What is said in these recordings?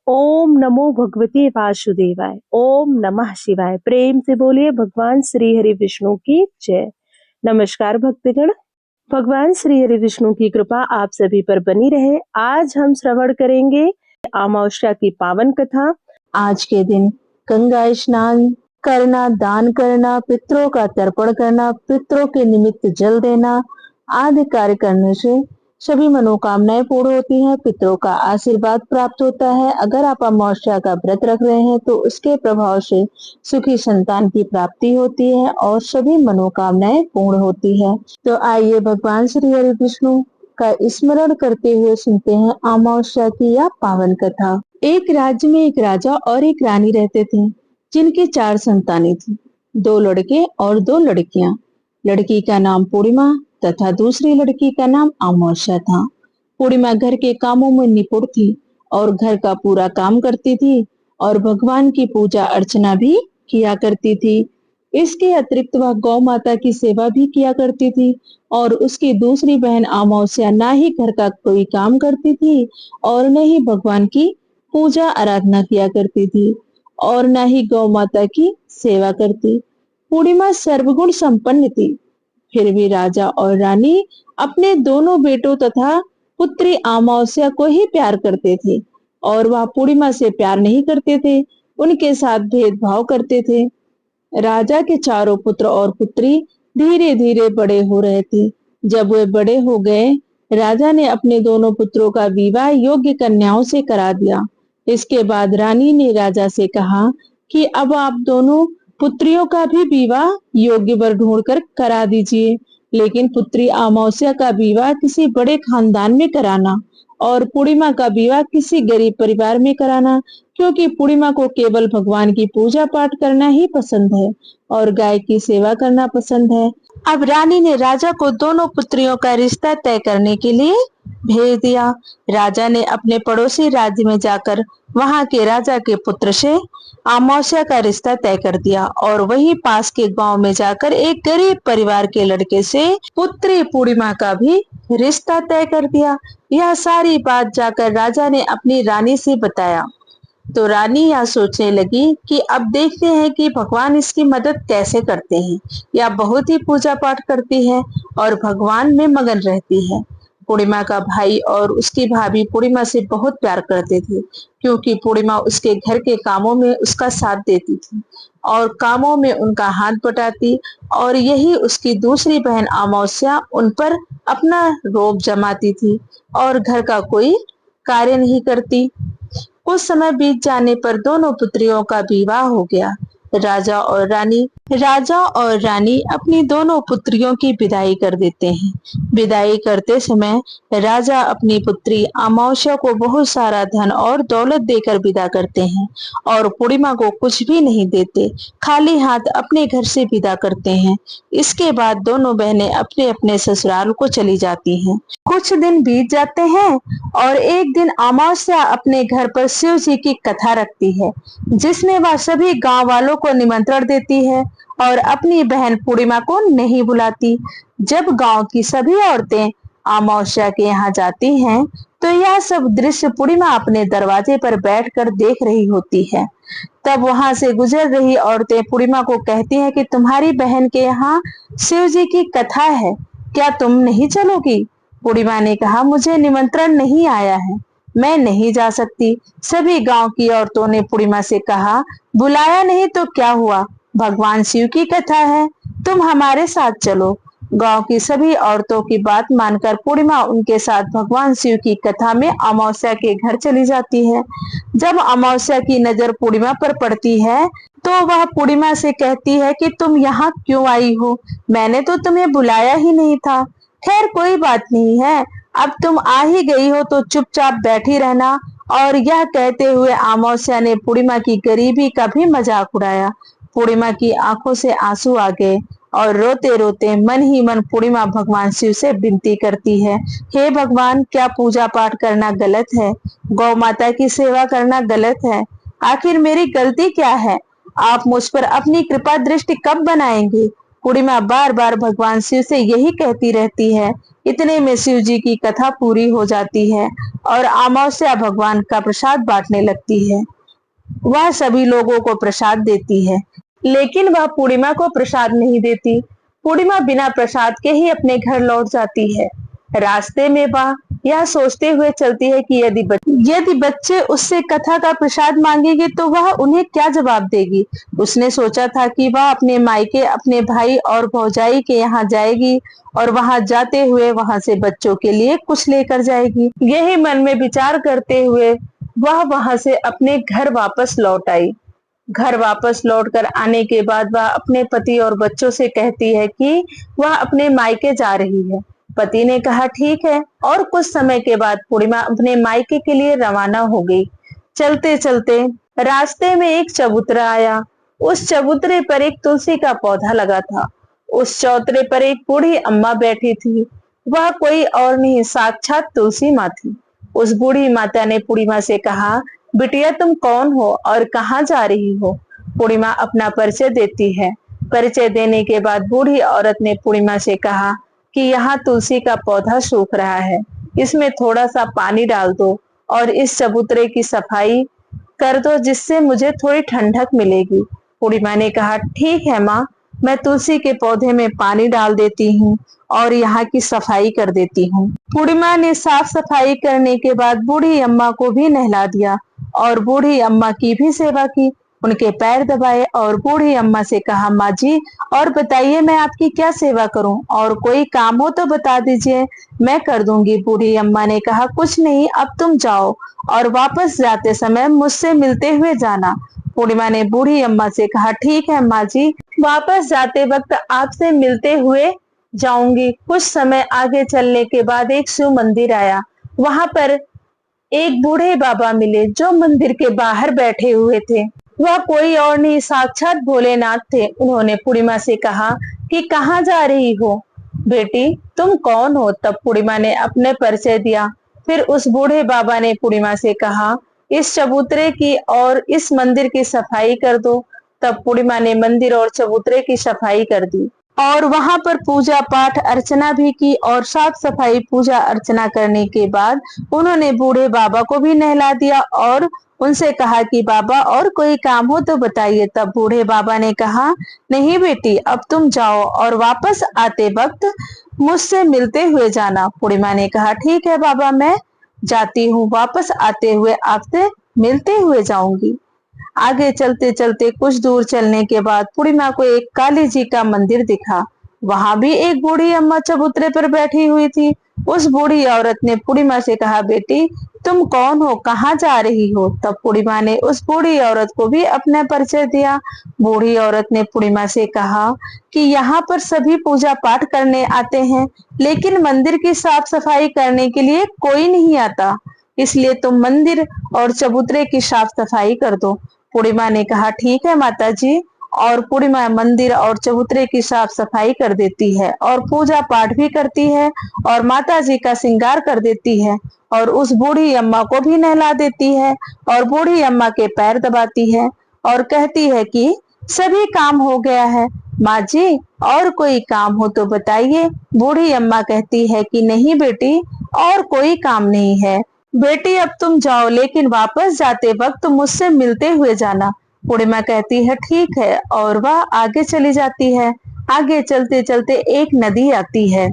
ओम नमो भगवते वासुदेवाय। ओम नमः शिवाय। प्रेम से बोलिए भगवान श्री हरि विष्णु की जय। नमस्कार भक्तगण, भगवान श्री हरि विष्णु की कृपा आप सभी पर बनी रहे। आज हम श्रवण करेंगे अमावस्या की पावन कथा। आज के दिन गंगा स्नान करना, दान करना, पितरों का तर्पण करना, पितरों के निमित्त जल देना आदि कार्य करने से सभी मनोकामनाएं पूर्ण होती हैं, पितरों का आशीर्वाद प्राप्त होता है। अगर आप अमावस्या का व्रत रख रहे हैं तो उसके प्रभाव से सुखी संतान की प्राप्ति होती है और सभी मनोकामनाएं पूर्ण होती है। तो आइए भगवान श्री हरि विष्णु का स्मरण करते हुए सुनते हैं अमावस्या की यह पावन कथा। एक राज्य में एक राजा और एक रानी रहते थे, जिनकी 4 संतानें थी, 2 लड़के और 2 लड़कियां। लड़की का नाम पूर्णिमा तथा दूसरी लड़की का नाम अमावस्या था। पूर्णिमा घर के कामों में निपुण थी और घर का पूरा काम करती थी और भगवान की पूजा अर्चना भी किया करती थी। इसके अतिरिक्त वह गौ माता की सेवा भी किया करती थी और उसकी दूसरी बहन अमावस्या ना ही घर का कोई काम करती थी और न ही भगवान की पूजा आराधना किया करती थी और न ही गौ माता की सेवा करती। पूर्णिमा सर्वगुण संपन्न थी। फिर भी राजा और रानी अपने दोनों बेटों तथा पुत्री अमावस्या को ही प्यार करते थे और वह पूर्णिमा से प्यार नहीं करते थे, उनके साथ भेदभाव करते थे। राजा के चारों पुत्र और पुत्री धीरे धीरे बड़े हो रहे थे। जब वे बड़े हो गए, राजा ने अपने दोनों पुत्रों का विवाह योग्य कन्याओं से करा दिया। इसके बाद रानी ने राजा से कहा कि अब आप दोनों पुत्रियों का भी विवाह योग्य वर ढूंढकर करा दीजिए, लेकिन पुत्री अमावस्या का विवाह किसी बड़े खानदान में कराना और पूर्णिमा का विवाह किसी गरीब परिवार में कराना, क्योंकि पूर्णिमा को केवल भगवान की पूजा पाठ करना ही पसंद है और गाय की सेवा करना पसंद है। अब रानी ने राजा को दोनों पुत्रियों का रिश्ता तय करने के लिए भेज दिया। राजा ने अपने पड़ोसी राज्य में जाकर वहां के राजा के पुत्र से अमावस्या का रिश्ता तय कर दिया और वहीं पास के गांव में जाकर एक गरीब परिवार के लड़के से पुत्री पूर्णिमा का भी रिश्ता तय कर दिया। यह सारी बात जाकर राजा ने अपनी रानी से बताया तो रानी यह सोचने लगी कि अब देखते हैं कि भगवान इसकी मदद कैसे करते हैं। यह बहुत ही पूजा पाठ करती है और भगवान में मगन रहती है। पूर्णिमा का भाई और उसकी भाभी पूर्णिमा से बहुत प्यार करते थे, क्योंकि पूर्णिमा उसके घर के कामों में उसका साथ देती थी और कामों में उनका हाथ बटाती और यही उसकी दूसरी बहन अमावस्या उन पर अपना रोब जमाती थी और घर का कोई कार्य नहीं करती। कुछ समय बीत जाने पर दोनों पुत्रियों का विवाह हो गया। राजा और रानी अपनी दोनों पुत्रियों की विदाई कर देते हैं। विदाई करते समय राजा अपनी पुत्री अमावस्या को बहुत सारा धन और दौलत देकर विदा करते हैं और पूर्णिमा को कुछ भी नहीं देते, खाली हाथ अपने घर से विदा करते हैं। इसके बाद दोनों बहनें अपने अपने ससुराल को चली जाती हैं। कुछ दिन बीत जाते हैं और एक दिन अमावस्या अपने घर पर शिव जी की कथा रखती है, जिसमें वह सभी गांव वालों को निमंत्रण देती है और अपनी बहन पूर्णिमा को नहीं बुलाती। जब गांव की सभी औरतें अमावस्या के यहाँ जाती हैं, तो यह सब दृश्य पूर्णिमा अपने दरवाजे पर बैठकर देख रही होती है। तब वहां से गुजर रही औरतें पूर्णिमा को कहती हैं कि तुम्हारी बहन के यहाँ शिव जी की कथा है, क्या तुम नहीं चलोगी? पूर्णिमा ने कहा, मुझे निमंत्रण नहीं आया है, मैं नहीं जा सकती। सभी गांव की औरतों ने पूर्णिमा से कहा, बुलाया नहीं तो क्या हुआ, भगवान शिव की कथा है, तुम हमारे साथ चलो। गांव की सभी औरतों की बात मानकर पूर्णिमा उनके साथ भगवान शिव की कथा में अमावस्या के घर चली जाती है। जब अमावस्या की नजर पूर्णिमा पर पड़ती है तो वह पूर्णिमा से कहती है कि तुम यहाँ क्यों आई हो, मैंने तो तुम्हें बुलाया ही नहीं था। खैर कोई बात नहीं है, अब तुम आ ही गई हो तो चुपचाप बैठी रहना। और यह कहते हुए अमावस्या ने पूर्णिमा की गरीबी का भी मजाक उड़ाया। पूर्णिमा की आंखों से आंसू आ गए और रोते रोते मन ही मन पूर्णिमा भगवान शिव से विनती करती है, हे भगवान, क्या पूजा पाठ करना गलत है? गौ माता की सेवा करना गलत है? आखिर मेरी गलती क्या है? आप मुझ पर अपनी कृपा दृष्टि कब बनाएंगे पूर्णिमा बार बार भगवान शिव से यही कहती रहती है। इतने में शिव जी की कथा पूरी हो जाती है और अमावस्या भगवान का प्रसाद बांटने लगती है। वह सभी लोगों को प्रसाद देती है, लेकिन वह पूर्णिमा को प्रसाद नहीं देती। पूर्णिमा बिना प्रसाद के ही अपने घर लौट जाती है। रास्ते में वह यह सोचते हुए चलती है कि यदि बच्चे उससे कथा का प्रसाद मांगेंगे तो वह उन्हें क्या जवाब देगी। उसने सोचा था कि वह अपने मायके, अपने भाई और भौजाई के यहाँ जाएगी और वहां जाते हुए वहां से बच्चों के लिए कुछ लेकर जाएगी। यही मन में विचार करते हुए वह वहां से अपने घर वापस लौट आई। घर वापस लौटकर आने के बाद वह अपने पति और बच्चों से कहती है कि वह अपने मायके जा रही है। पति ने कहा ठीक है, और कुछ समय के बाद पूर्णिमा अपने मायके के लिए रवाना हो गई। चलते चलते रास्ते में एक चबूतरा आया। उस चबूतरे पर एक तुलसी का पौधा लगा था। उस चौतरे पर एक बूढ़ी अम्मा बैठी थी। वह कोई और नहीं, साक्षात तुलसी माँ थी। उस बूढ़ी माता ने पूर्णिमा से कहा, बिटिया तुम कौन हो और कहाँ जा रही हो। पूर्णिमा अपना परिचय देती है। परिचय देने के बाद बूढ़ी औरत ने पूर्णिमा से कहा कि यहाँ तुलसी का पौधा सूख रहा है, इसमें थोड़ा सा पानी डाल दो और इस चबूतरे की सफाई कर दो, जिससे मुझे थोड़ी ठंडक मिलेगी। पूर्णिमा ने कहा ठीक है माँ, मैं तुलसी के पौधे में पानी डाल देती हूँ और यहाँ की सफाई कर देती हूँ। पूर्णिमा ने साफ सफाई करने के बाद बूढ़ी अम्मा को भी नहला दिया और बूढ़ी अम्मा की भी सेवा की। उनके पैर दबाए और बूढ़ी अम्मा से कहा, माँ जी और बताइए मैं आपकी क्या सेवा करूं, और कोई काम हो तो बता दीजिए, मैं कर दूंगी। बूढ़ी अम्मा ने कहा कुछ नहीं, अब तुम जाओ और वापस जाते समय मुझसे मिलते हुए जाना। पूर्णिमा ने बूढ़ी अम्मा से कहा ठीक है माँ जी, वापस जाते वक्त आपसे मिलते हुए जाऊंगी। कुछ समय आगे चलने के बाद एक शिव मंदिर आया। वहां पर एक बूढ़े बाबा मिले जो मंदिर के बाहर बैठे हुए थे। वह कोई और नहीं, साक्षात भोलेनाथ थे। उन्होंने पूर्णिमा से कहा कि कहाँ जा रही हो बेटी, तुम कौन हो। तब पूर्णिमा ने अपने परिचय दिया। फिर उस बूढ़े बाबा ने पूर्णिमा से कहा इस चबूतरे की और इस मंदिर की सफाई कर दो। तब पूर्णिमा ने मंदिर और चबूतरे की सफाई कर दी और वहां पर पूजा पाठ अर्चना भी की, और साफ सफाई पूजा अर्चना करने के बाद उन्होंने बूढ़े बाबा को भी नहला दिया और उनसे कहा कि बाबा और कोई काम हो तो बताइए। तब बूढ़े बाबा ने कहा नहीं बेटी, अब तुम जाओ और वापस आते वक्त मुझसे मिलते हुए जाना। पूर्णिमा ने कहा ठीक है बाबा, मैं जाती हूँ, वापस आते हुए आपसे मिलते हुए जाऊंगी। आगे चलते चलते कुछ दूर चलने के बाद पूर्णिमा को एक काली जी का मंदिर दिखा। वहां भी एक बूढ़ी अम्मा चबूतरे पर बैठी हुई थी। उस बूढ़ी औरत ने पूर्णिमा से कहा बेटी तुम कौन हो, कहाँ जा रही हो। तब पूर्णिमा ने उस बूढ़ी औरत को भी अपना परिचय दिया। बूढ़ी औरत ने पूर्णिमा से कहा कि यहाँ पर सभी पूजा पाठ करने आते हैं, लेकिन मंदिर की साफ सफाई करने के लिए कोई नहीं आता, इसलिए तुम मंदिर और चबूतरे की साफ सफाई कर दो। पूर्णिमा ने कहा ठीक है माता जी, और पूर्णिमा मंदिर और चबूतरे की साफ सफाई कर देती है और पूजा पाठ भी करती है और माता जी का श्रृंगार कर देती है और उस बूढ़ी अम्मा को भी नहला देती है और बूढ़ी अम्मा के पैर दबाती है और कहती है कि सभी काम हो गया है माँ जी, और कोई काम हो तो बताइए। बूढ़ी अम्मा कहती है कि नहीं बेटी, और कोई काम नहीं है बेटी, अब तुम जाओ, लेकिन वापस जाते वक्त मुझसे मिलते हुए जाना। पूर्णिमा कहती है ठीक है और वह आगे चली जाती है। आगे चलते चलते एक नदी आती है।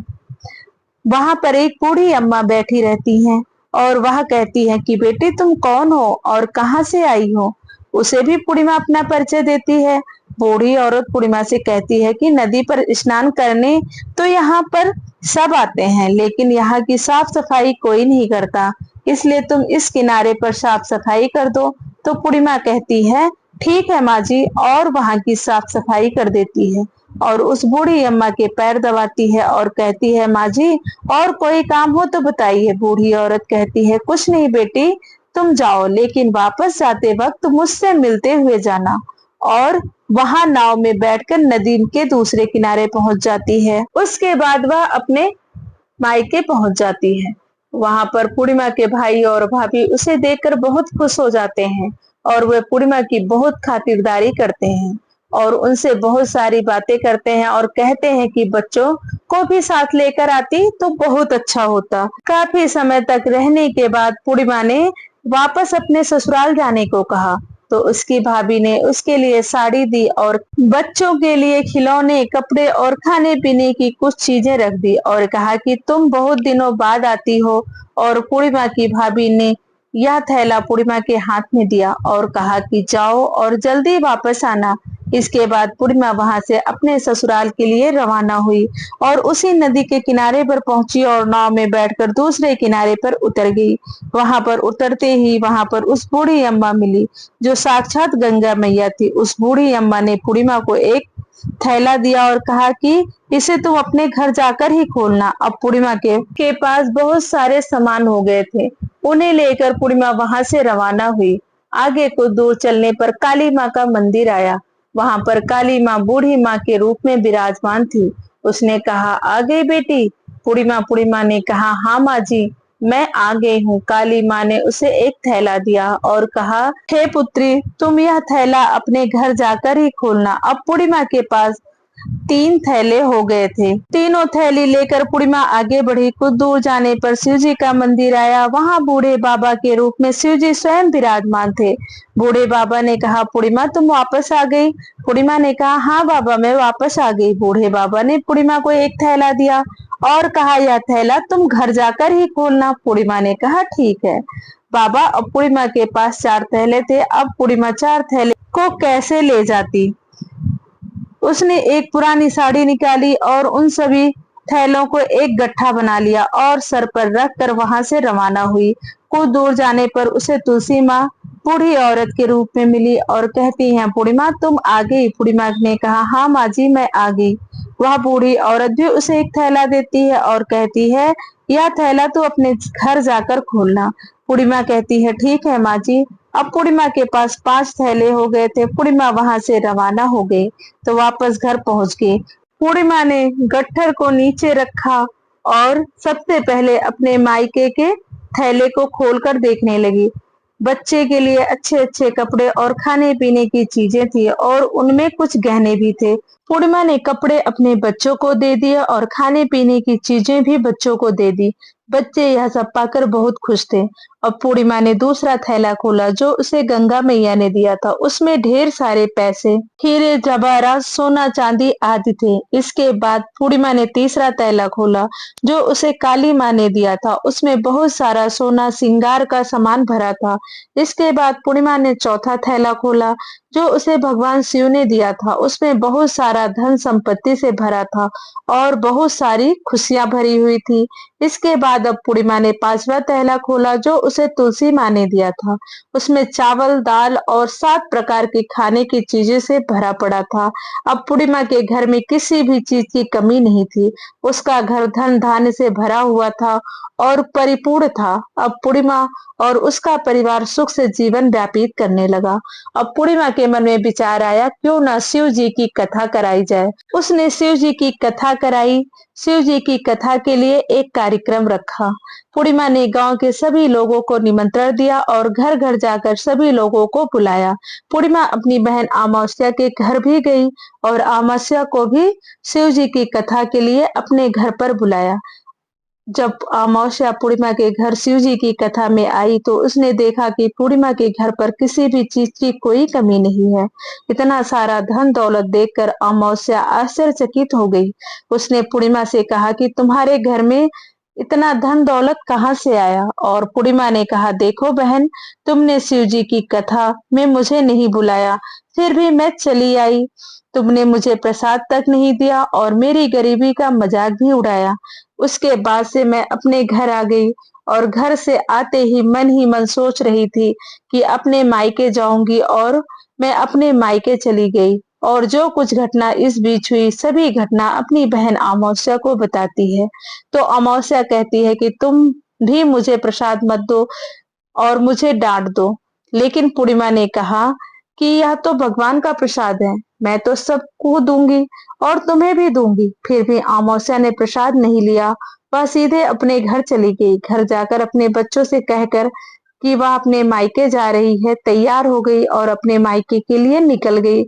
वहां पर एक बूढ़ी अम्मा बैठी रहती हैं और वह कहती है कि बेटी तुम कौन हो और कहाँ से आई हो। उसे भी पूर्णिमा अपना परिचय देती है। बूढ़ी औरत पूर्णिमा से कहती है कि नदी पर स्नान करने तो यहाँ पर सब आते हैं, लेकिन यहाँ की साफ सफाई कोई नहीं करता, इसलिए तुम इस किनारे पर साफ सफाई कर दो। तो पूर्णिमा कहती है ठीक है माँ जी, और वहां की साफ सफाई कर देती है और उस बूढ़ी अम्मा के पैर दबाती है और कहती है माँ जी और कोई काम हो तो बताइए। बूढ़ी औरत कहती है कुछ नहीं बेटी, तुम जाओ, लेकिन वापस जाते वक्त मुझसे मिलते हुए जाना। और वहां नाव में बैठकर नदी के दूसरे किनारे पहुंच जाती है। उसके बाद वह अपने मायके पहुंच जाती है। वहां पर पूर्णिमा के भाई और भाभी उसे देखकर बहुत खुश हो जाते हैं और वे पूर्णिमा की बहुत खातिरदारी करते हैं। और उनसे बहुत सारी बातें करते हैं और कहते हैं कि बच्चों को भी साथ लेकर आती तो बहुत अच्छा होता। काफी समय तक रहने के बाद पूर्णिमा ने वापस अपने ससुराल जाने को कहा तो उसकी भाभी ने उसके लिए साड़ी दी और बच्चों के लिए खिलौने, कपड़े और खाने पीने की कुछ चीजें रख दी और कहा कि तुम बहुत दिनों बाद आती हो। और पूर्णिमा की भाभी ने यह थैला पूर्णिमा के हाथ में दिया और कहा कि जाओ और जल्दी वापस आना। इसके बाद पूर्णिमा वहां से अपने ससुराल के लिए रवाना हुई और उसी नदी के किनारे पर पहुंची और नाव में बैठकर दूसरे किनारे पर उतर गई। वहां पर उतरते ही वहां पर उस बूढ़ी अम्मा मिली जो साक्षात गंगा मैया थी। उस बूढ़ी अम्मा ने पूर्णिमा को एक थैला दिया और कहा कि इसे तुम अपने घर जाकर ही खोलना। अब पूर्णिमा के पास बहुत सारे सामान हो गए थे। उन्हें लेकर पूर्णिमा वहां से रवाना हुई। आगे कुछ दूर चलने पर काली माँ का मंदिर आया। वहां पर काली माँ बूढ़ी माँ के रूप में विराजमान थी। उसने कहा, आ गई बेटी? पूर्णिमा ने कहा, हाँ माँ जी, मैं आ गई हूँ। काली माँ ने उसे एक थैला दिया और कहा, हे पुत्री, तुम यह थैला अपने घर जाकर ही खोलना। अब पूर्णिमा के पास 3 थैले हो गए थे। तीनों थैली लेकर पूर्णिमा आगे बढ़ी। कुछ दूर जाने पर शिव जी का मंदिर आया। वहां बूढ़े बाबा के रूप में शिव जी स्वयं विराजमान थे। बूढ़े बाबा ने कहा, पूर्णिमा तुम वापस आ गई? पूर्णिमा ने कहा, हाँ बाबा, मैं वापस आ गई। बूढ़े बाबा ने पूर्णिमा को एक थैला दिया और कहा, यह थैला तुम घर जाकर ही खोलना। पूर्णिमा ने कहा, ठीक है बाबा। अब पूर्णिमा के पास 4 थैले थे। अब पूर्णिमा 4 थैले को कैसे ले जाती? उसने एक पुरानी साड़ी निकाली और उन सभी थैलों को एक गट्ठा बना लिया और सर पर रख कर वहां से रवाना हुई। कुछ दूर जाने पर उसे तुलसी माँ बूढ़ी औरत के रूप में मिली और कहती हैं, पूर्णिमा तुम आ गई? पूर्णिमा ने कहा, हाँ माँ जी, मैं आ गई। वह बूढ़ी औरत भी उसे एक थैला देती है और कहती है, यह थैला तू अपने घर जाकर खोलना। पूर्णिमा कहती है, ठीक है माँ जी। अब पूर्णिमा के पास 5 थैले हो गए थे। पूर्णिमा वहां से रवाना हो गई तो वापस घर पहुंच गई। पूर्णिमा ने गट्ठर को नीचे रखा और सबसे पहले अपने मायके के थैले को खोलकर देखने लगी। बच्चे के लिए अच्छे अच्छे कपड़े और खाने पीने की चीजें थी और उनमें कुछ गहने भी थे। पूर्णिमा ने कपड़े अपने बच्चों को दे दिए और खाने पीने की चीजें भी बच्चों को दे दी। बच्चे यह सब पाकर बहुत खुश थे। अब पूर्णिमा ने दूसरा थैला खोला जो उसे गंगा मैया ने दिया था। उसमें ढेर सारे पैसे, हीरे जवाहरात, सोना चांदी आदि थे। इसके बाद पूर्णिमा ने तीसरा थैला खोला जो उसे काली माँ ने दिया था। उसमें बहुत सारा सोना श्रृंगार का सामान भरा था। इसके बाद पूर्णिमा ने चौथा थैला खोला जो उसे भगवान शिव ने दिया था। उसमें बहुत सारा धन संपत्ति से भरा था और बहुत सारी खुशियां भरी हुई थी। इसके बाद अब पूर्णिमा ने 5वां थैला खोला जो उसे तुलसी माँ ने दिया था। उसमें चावल, दाल और 7 प्रकार की खाने की चीजें से भरा पड़ा था। अब पूर्णिमा के घर में किसी भी चीज की कमी नहीं थी। उसका घर धन धान्य से भरा हुआ था और परिपूर्ण था। अब पूर्णिमा और उसका परिवार सुख से जीवन व्यतीत करने लगा। अब पूर्णिमा के मन में विचार आया, क्यों ना शिव जी की कथा कराई जाए। उसने शिव जी की कथा कराई। शिव जी की कथा के लिए एक कार्यक्रम रखा। पूर्णिमा ने गांव के सभी लोगों को निमंत्रण दिया और घर घर जाकर सभी लोगों को बुलाया। पूर्णिमा अपनी बहन अमावस्या के घर भी गई और अमावस्या को भी शिव जी की कथा के लिए अपने घर पर बुलाया। जब अमावस्या पूर्णिमा के घर शिव जी की कथा में आई तो उसने देखा कि पूर्णिमा के घर पर किसी भी चीज की कोई कमी नहीं है। इतना सारा धन दौलत देखकर अमावस्या आश्चर्यचकित हो गई। उसने पूर्णिमा से कहा कि तुम्हारे घर में इतना धन दौलत कहाँ से आया? और पूर्णिमा ने कहा, देखो बहन, तुमने शिव जी की कथा में मुझे नहीं बुलाया, फिर भी मैं चली आई। तुमने मुझे प्रसाद तक नहीं दिया और मेरी गरीबी का मजाक भी उड़ाया। उसके बाद से मैं अपने घर आ गई और घर से आते ही मन सोच रही थी कि अपने मायके जाऊंगी और मैं अपने मायके चली गई और जो कुछ घटना इस बीच हुई सभी घटना अपनी बहन अमावस्या को बताती है। तो अमावस्या कहती है कि तुम भी मुझे प्रसाद मत दो और मुझे डांट दो। लेकिन पूर्णिमा ने कहा कि यह तो भगवान का प्रसाद है, मैं तो सबको दूंगी और तुम्हें भी दूंगी। फिर भी अमावस्या ने प्रसाद नहीं लिया। वह सीधे अपने घर चली गई। घर जाकर अपने बच्चों से कहकर कि वह अपने मायके जा रही है, तैयार हो गई और अपने मायके के लिए निकल गई।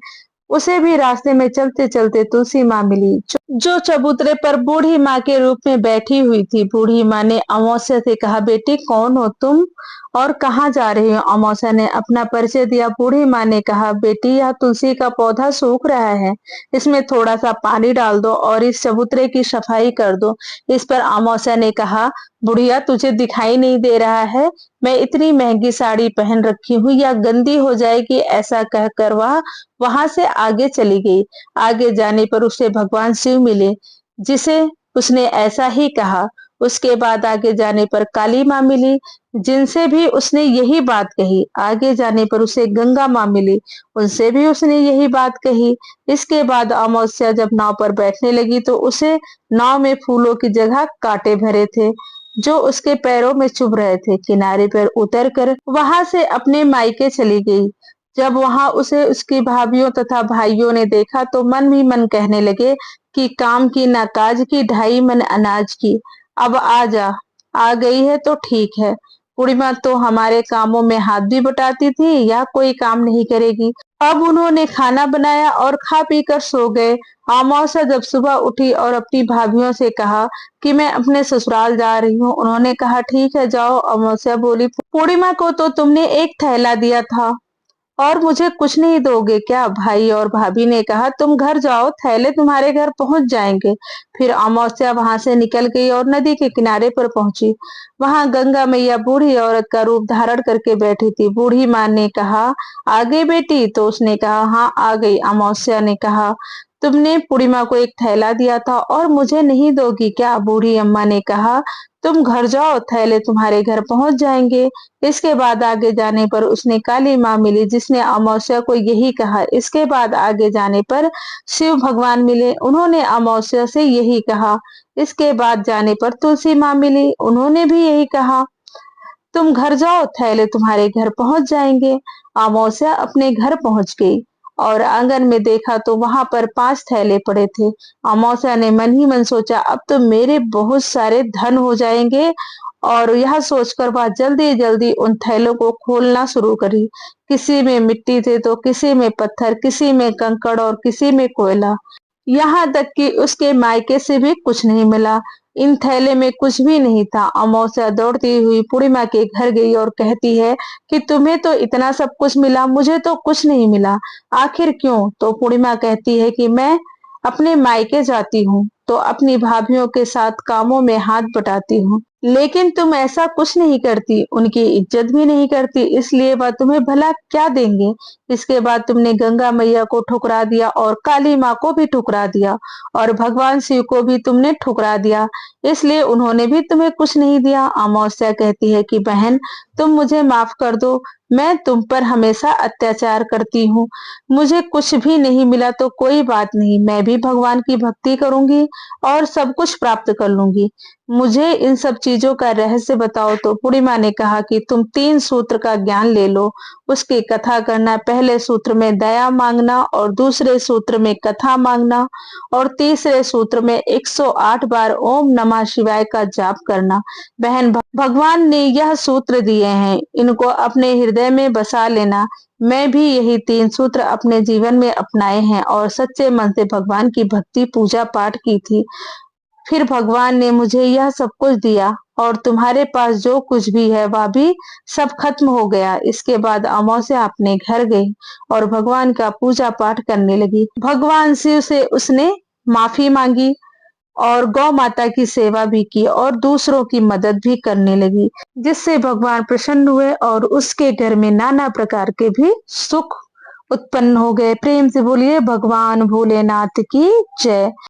उसे भी रास्ते में चलते चलते तुलसी माँ मिली, जो चबूतरे पर बूढ़ी माँ के रूप में बैठी हुई थी। बूढ़ी माँ ने अमावस्या से कहा, बेटी कौन हो तुम और कहाँ जा रही हो? अमावस्या ने अपना परिचय दिया। बूढ़ी माँ ने कहा, बेटी यह तुलसी का पौधा सूख रहा है, इसमें थोड़ा सा पानी डाल दो और इस चबूतरे की सफाई कर दो। इस पर अमावस्या ने कहा, बुढ़िया तुझे दिखाई नहीं दे रहा है मैं इतनी महंगी साड़ी पहन रखी हूँ, या गंदी हो जाएगी? ऐसा कहकर वह वहां से आगे चली गई। आगे जाने पर उसे भगवान शिव मिले, जिसे उसने ऐसा ही कहा। उसके बाद आगे जाने पर काली माँ मिली, जिनसे भी उसने यही बात कही। आगे जाने पर उसे गंगा माँ मिली, उनसे भी उसने यही बात कही। इसके बाद अमावस्या जब नाव पर बैठने लगी तो उसे नाव में फूलों की जगह कांटे भरे थे, जो उसके पैरों में चुभ रहे थे। किनारे पर उतरकर वहां से अपने मायके चली गई। जब वहां उसे उसकी भाभीियों तथा भाइयों ने देखा तो मन ही मन कहने लगे कि काम की ना काज की, ढाई मन अनाज की। अब आ गई है तो ठीक है। पूर्णिमा तो हमारे कामों में हाथ भी बटाती थी, या कोई काम नहीं करेगी। अब उन्होंने खाना बनाया और खा पी कर सो गए। अमावस्या जब सुबह उठी और अपनी भाभीियों से कहा कि मैं अपने ससुराल जा रही हूँ। उन्होंने कहा, ठीक है जाओ। अमावस्या बोली, पूर्णिमा को तो तुमने एक थैला दिया था और मुझे कुछ नहीं दोगे क्या? भाई और भाभी ने कहा, तुम घर जाओ, थैले तुम्हारे घर पहुंच जाएंगे। फिर अमावस्या वहां से निकल गई और नदी के किनारे पर पहुंची। वहां गंगा मैया बूढ़ी औरत का रूप धारण करके बैठी थी। बूढ़ी माँ ने कहा, आ गई बेटी? तो उसने कहा, हाँ आ गई। अमावस्या ने कहा, तुमने पूर्णिमा को एक थैला दिया था और मुझे नहीं दोगी क्या? बूढ़ी अम्मा ने कहा, तुम घर जाओ, थैले तुम्हारे घर पहुंच जाएंगे। इसके बाद आगे जाने पर उसने काली माँ मिली, जिसने अमावस्या को यही कहा। इसके बाद आगे जाने पर शिव भगवान मिले, उन्होंने अमावस्या से यही कहा। इसके बाद जाने पर तुलसी माँ मिली, उन्होंने भी यही कहा, तुम घर जाओ, थैले तुम्हारे घर पहुंच जाएंगे। अमावस्या अपने घर पहुंच गई और आंगन में देखा तो वहां पर 5 थैले पड़े थे। अमावस्या ने मन ही मन सोचा, अब तो मेरे बहुत सारे धन हो जाएंगे, और यह सोचकर वह जल्दी जल्दी उन थैलों को खोलना शुरू करी। किसी में मिट्टी थे तो किसी में पत्थर, किसी में कंकड़ और किसी में कोयला। यहाँ तक कि उसके मायके से भी कुछ नहीं मिला। इन थैले में कुछ भी नहीं था। अमावस्या दौड़ती हुई पूर्णिमा के घर गई और कहती है कि तुम्हें तो इतना सब कुछ मिला, मुझे तो कुछ नहीं मिला, आखिर क्यों? तो पूर्णिमा कहती है कि मैं अपने मायके जाती हूँ तो अपनी भाभीियों के साथ कामों में हाथ बटाती हूँ, लेकिन तुम ऐसा कुछ नहीं करती, उनकी इज्जत भी नहीं करती, इसलिए वह तुम्हें भला क्या देंगे? इसके बाद तुमने गंगा मैया को ठुकरा दिया और काली माँ को भी ठुकरा दिया और भगवान शिव को भी तुमने ठुकरा दिया, इसलिए उन्होंने भी तुम्हें कुछ नहीं दिया। अमावस्या कहती है कि बहन तुम मुझे माफ कर दो, मैं तुम पर हमेशा अत्याचार करती हूँ, मुझे कुछ भी नहीं मिला तो कोई बात नहीं, मैं भी भगवान की भक्ति करूंगी और सब कुछ प्राप्त कर लूंगी, मुझे इन सब चीजों का रहस्य बताओ। तो पूर्णिमा ने कहा कि तुम 3 सूत्र का ज्ञान ले लो, उसकी कथा करना। पहले सूत्र में दया मांगना और दूसरे सूत्र में कथा मांगना और तीसरे सूत्र में 108 बार ओम नमः शिवाय का जाप करना। बहन भगवान ने यह सूत्र दिए हैं, इनको अपने हृदय में बसा लेना। मैं भी यही 3 सूत्र अपने जीवन में अपनाए हैं और सच्चे मन से भगवान की भक्ति पूजा पाठ की थी। फिर भगवान ने मुझे यह सब कुछ दिया और तुम्हारे पास जो कुछ भी है वह भी सब खत्म हो गया। इसके बाद अमावस्या अपने घर गई और भगवान का पूजा पाठ करने लगी। भगवान शिव से उसने माफी मांगी और गौ माता की सेवा भी की और दूसरों की मदद भी करने लगी, जिससे भगवान प्रसन्न हुए और उसके घर में नाना प्रकार के भी सुख उत्पन्न हो गए। प्रेम से बोलिए भगवान भोलेनाथ की जय।